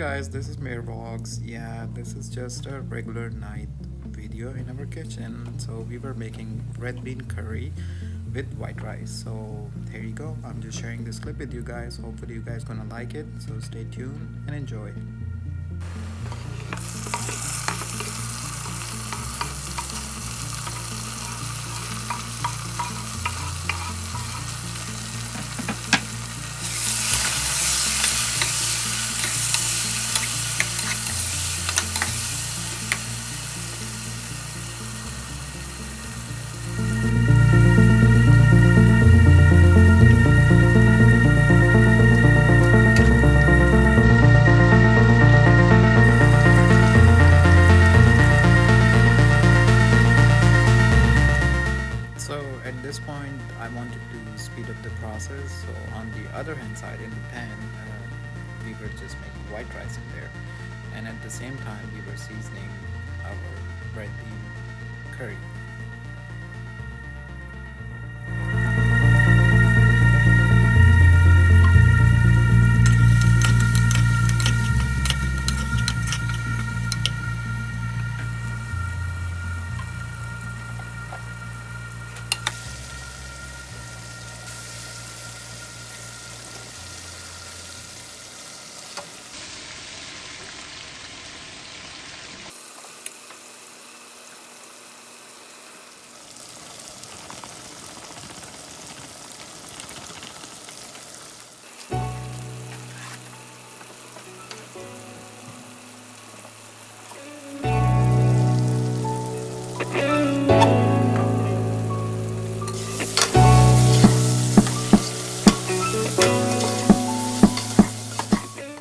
guys, this is mairvlogs. Yeah, this is just a regular night video in our kitchen. So we were making red bean curry with white rice. So here you go. I'm just sharing this clip with you guys. Hopefully you guys gonna like it. So stay tuned and enjoy. So at this point, I wanted to speed up the process. So on the other hand side, in the pan, we were just making white rice in there, and at the same time, we were seasoning our red bean curry.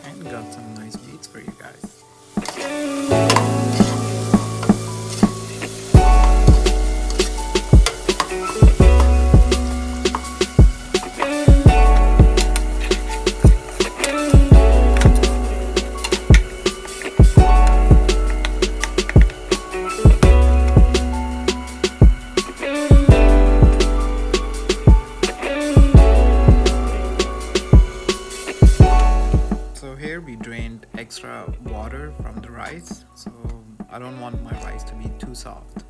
And got some nice beats for you guys. So here we drained extra water from the rice, so I don't want my rice to be too soft.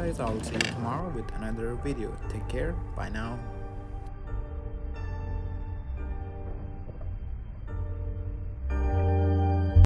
guys, I'll see you tomorrow with another video. Take care. Bye now.